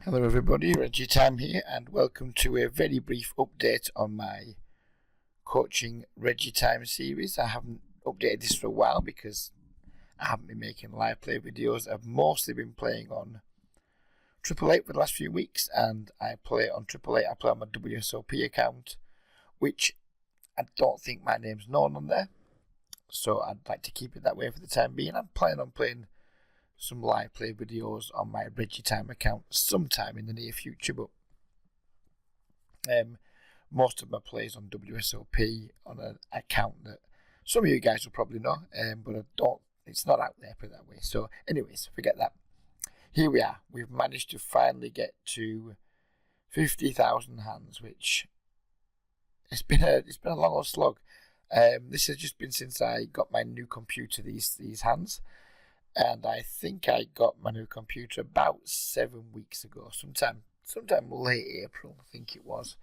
Hello everybody, RegiTime here, and welcome to a very brief update on my coaching RegiTime series. I haven't updated this for a while because I haven't been making live play videos. I've mostly been playing on 888 for the last few weeks, and I play on 888. I play on my WSOP account, which I don't think my name's known on there, so I'd like to keep it that way for the time being. I'm planning on playing some live play videos on my RegiTime account sometime in the near future, but most of my plays on WSOP on an account that some of you guys will probably know, but it's not out there, put it that way. So anyways, forget that. Here we are. We've managed to finally get to 50,000 hands, which it's been a long old slog. This has just been since I got my new computer, these hands. And I think I got my new computer about 7 weeks ago, sometime late April, I think it was.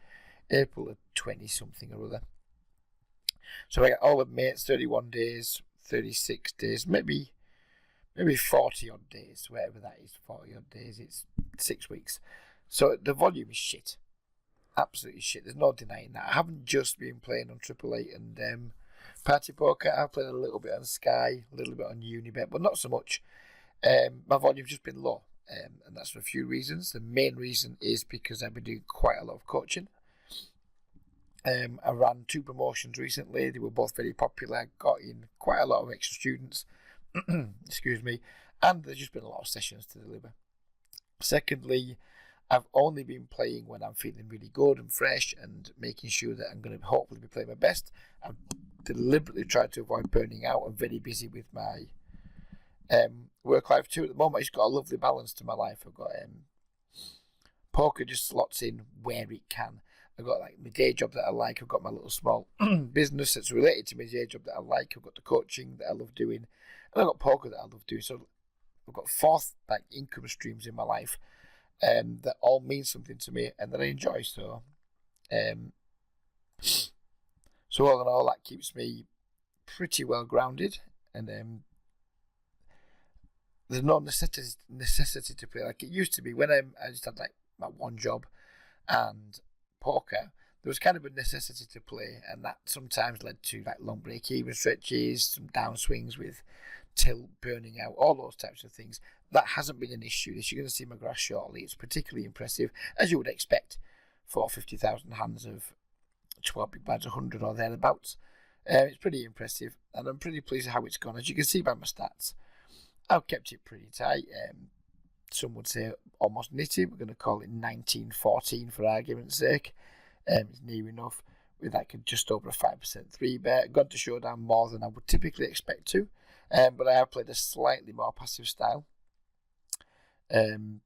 April of 20 something or other. So I got all of mates, 31 days, 36 days, maybe 40 odd days, whatever that is, 40 odd days, it's 6 weeks. So the volume is shit. Absolutely shit. There's no denying that. I haven't just been playing on 888 and Party Poker. I've played a little bit on Sky, a little bit on Unibet, but not so much. My volume's just been low, and that's for a few reasons. The main reason is because I've been doing quite a lot of coaching. I ran 2 promotions recently. They were both very popular. I got in quite a lot of extra students, excuse me, and there's just been a lot of sessions to deliver. Secondly, I've only been playing when I'm feeling really good and fresh and making sure that I'm going to hopefully be playing my best. I've deliberately tried to avoid burning out. I'm very busy with my work life too. At the moment, it's got a lovely balance to my life. I've got poker just slots in where it can. I've got like my day job that I like. I've got my little small business that's related to my day job that I like. I've got the coaching that I love doing, and I've got poker that I love doing. So I've got 4 income streams in my life that all mean something to me and that I enjoy. So all in all, that keeps me pretty well grounded, and there's no necessity to play like it used to be when I just had like my one job and poker. There was kind of a necessity to play, and that sometimes led to like long break-even stretches, some downswings with tilt, burning out, all those types of things. That hasn't been an issue. As you're going to see my graph shortly, it's particularly impressive, as you would expect, for 50,000 hands of 12 big blinds, 100 or thereabouts. It's pretty impressive, and I'm pretty pleased with how it's gone. As you can see by my stats, I've kept it pretty tight. Some would say almost nitty. We're going to call it 19-14 for argument's sake. It's near enough, with like just over a 5% 3-bet. Gone to showdown more than I would typically expect to, but I have played a slightly more passive style. I'm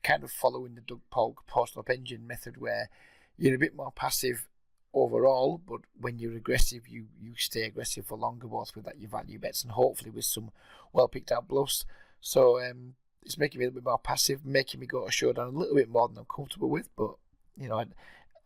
kind of following the Doug Polk post-up engine method, where you're a bit more passive overall, but when you're aggressive, you stay aggressive for longer, both with your value bets and hopefully with some well picked out bluffs. So it's making me a little bit more passive, making me go to showdown a little bit more than I'm comfortable with. But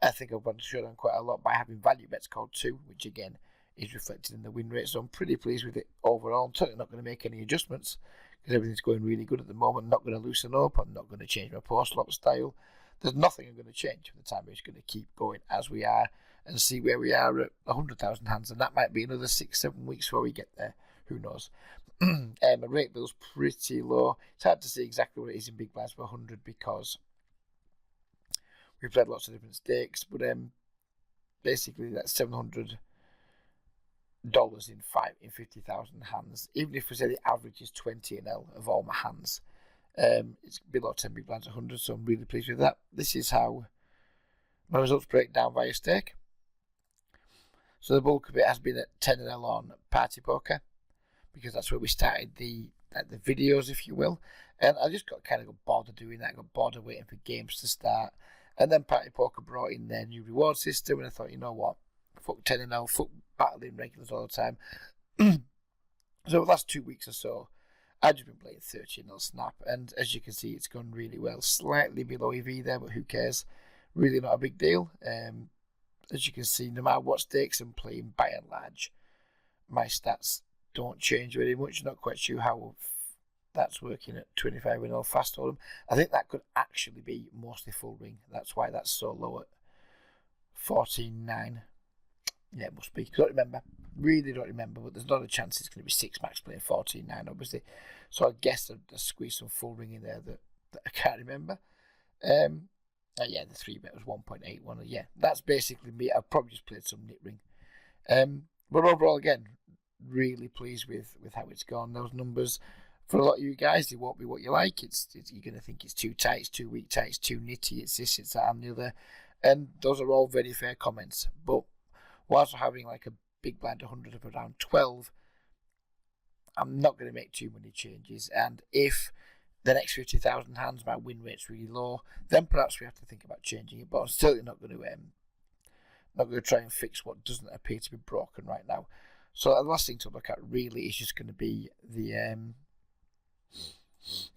I think I've gone to showdown quite a lot by having value bets called 2, which again is reflected in the win rate. So I'm pretty pleased with it overall. I'm certainly not going to make any adjustments because everything's going really good at the moment. I'm not going to loosen up. I'm not going to change my post-flop style. There's nothing I'm going to change for the time. I'm just going to keep going as we are and see where we are at 100,000 hands, and that might be another 6-7 weeks before we get there. Who knows? My rate bill's pretty low. It's hard to see exactly what it is in big blinds for 100 because we've played lots of different stakes, but basically that's $700 in 50,000 hands. Even if we say the average is 20 NL of all my hands, it's below 10 big blinds 100, so I'm really pleased with that. This is how my results break down via stake. So the bulk of it has been at 10 NL on Party Poker, because that's where we started the videos, if you will. And I just got bored of doing that. I got bored of waiting for games to start. And then Party Poker brought in their new reward system, and I thought, you know what, fuck 10 NL, fuck battling regulars all the time. So the last 2 weeks or so, I've just been playing 30 NL Snap, and as you can see, it's gone really well. Slightly below EV there, but who cares? Really not a big deal. As you can see, no matter what stakes I'm playing, by and large, my stats don't change very much. Not quite sure how That's working at 25 and all fast hold 'em. I think that could actually be mostly full ring. That's why that's so low at 14.9. Yeah, it must be. I don't remember. Really don't remember, but there's not a chance it's going to be 6 max playing 14.9, obviously. So I guess I'd squeeze some full ring in there that I can't remember. Yeah, the 3-bet was 1.81. Yeah, that's basically me. I've probably just played some nit ring. But overall, again, really pleased with how it's gone. Those numbers, for a lot of you guys, they won't be what you like. You're going to think it's too tight, it's too weak tight, it's too nitty, it's this, it's that, and the other. And those are all very fair comments. But whilst we're having like a big blind 100 of around 12, I'm not going to make too many changes. And if the next 50,000 hands, my win rate's really low, then perhaps we have to think about changing it. But I'm still not going to try and fix what doesn't appear to be broken right now. So the last thing to look at really is just going to be the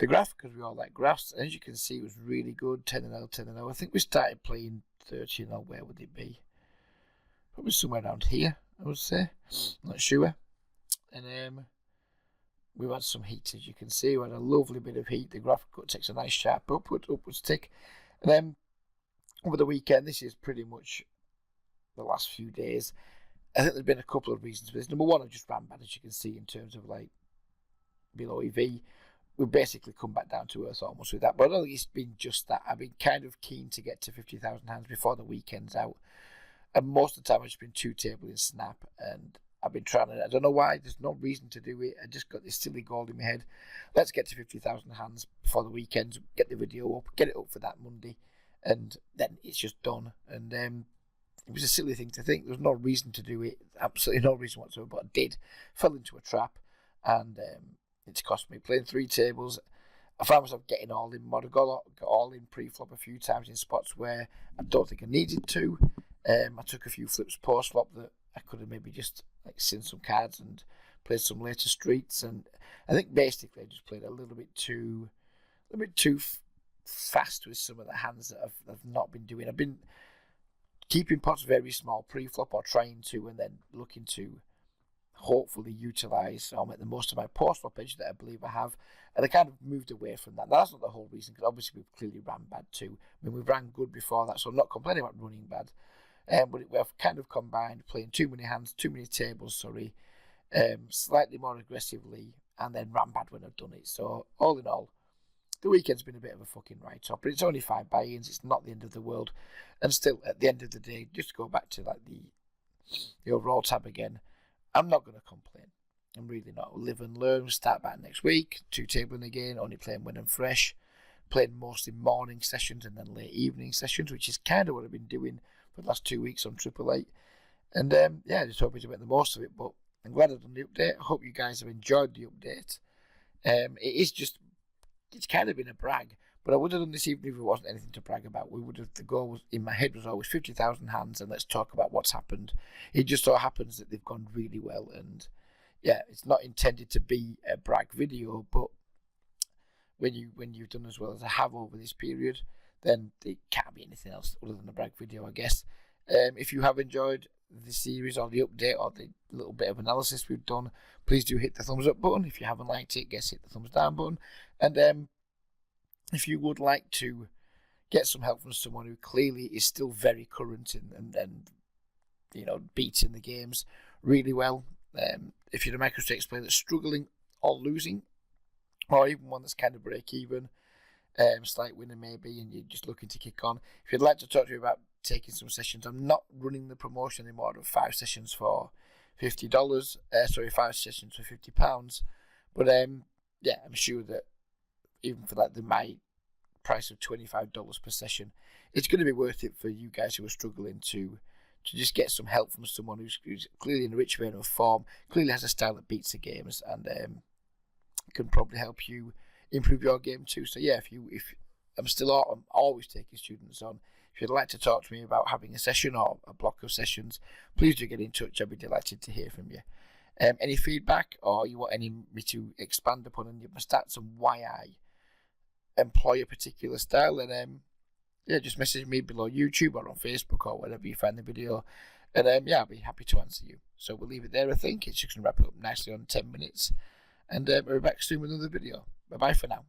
graph, because we all like graphs. And as you can see, it was really good. 10-0, 10-0. I think we started playing 13-0. Where would it be? Probably somewhere around here, I would say. Not sure. And we've had some heat, as you can see. We had a lovely bit of heat. The graph takes a nice sharp upwards tick. And then over the weekend, this is pretty much the last few days. I think there's been a couple of reasons for this. Number one, I've just ran bad, as you can see, in terms of like below EV. We've basically come back down to earth almost with that. But I don't think it's been just that. I've been kind of keen to get to 50,000 hands before the weekend's out. And most of the time, I've just been two-table in Snap. And I've been trying to, I don't know why, there's no reason to do it. I just got this silly goal in my head. Let's get to 50,000 hands before the weekend, get the video up, get it up for that Monday. And then it's just done. And it was a silly thing to think. There was no reason to do it. Absolutely no reason whatsoever. But I did. Fell into a trap. And it's cost me playing 3 tables. I found myself getting all in mod. I got all in pre-flop a few times in spots where I don't think I needed to. I took a few flips post-flop that I could have maybe just like seen some cards and played some later streets. And I think basically I just played a little bit too fast with some of the hands that I've not been doing. I've been keeping pots very small pre-flop, or trying to, and then looking to hopefully utilise or make the most of my post-flop edge that I believe I have. And I kind of moved away from that. Now, that's not the whole reason, because obviously we've clearly ran bad too. I mean, we ran good before that, so I'm not complaining about running bad. But we've kind of combined playing too many tables, slightly more aggressively, and then ran bad when I've done it. So all in all, the weekend's been a bit of a fucking write-off, but it's only 5 buy-ins. It's not the end of the world. And still, at the end of the day, just to go back to like the overall tab again, I'm not going to complain. I'm really not. We'll live and learn. We'll start back next week. 2-tabling again, only playing when I'm fresh. Playing mostly morning sessions and then late evening sessions, which is kind of what I've been doing for the last 2 weeks on 888. And I just hope to make the most of it. But I'm glad I've done the update. I hope you guys have enjoyed the update. It's kind of been a brag, but I would have done this even if it wasn't anything to brag about. The goal was, in my head, was always 50,000 hands, and let's talk about what's happened. It just so happens that they've gone really well, and yeah, it's not intended to be a brag video, but when you've done as well as I have over this period, then it can't be anything else other than a brag video, I guess. If you have enjoyed the series or the update or the little bit of analysis we've done, please do hit the thumbs up button. If you haven't liked it, hit the thumbs down button. And if you would like to get some help from someone who clearly is still very current and beating the games really well, if you're a microstakes player that's struggling or losing, or even one that's kind of break even, slight winner maybe, and you're just looking to kick on, if you'd like to talk to me about taking some sessions, I'm not running the promotion anymore of 5 sessions for $50. 5 sessions for £50. But I'm sure that even for like my price of $25 per session, it's going to be worth it for you guys who are struggling to just get some help from someone who's clearly in a rich vein of form, clearly has a style that beats the games, and can probably help you improve your game too. So yeah, if I'm always taking students on. If you'd like to talk to me about having a session or a block of sessions, please do get in touch. I'd be delighted to hear from you. Any feedback, or you want me to expand upon any of my stats and why I employ a particular style, then just message me below YouTube or on Facebook or wherever you find the video, and I'll be happy to answer you. So we'll leave it there. I think it's just going to wrap it up nicely on 10 minutes, and we'll be back soon with another video. Bye bye for now.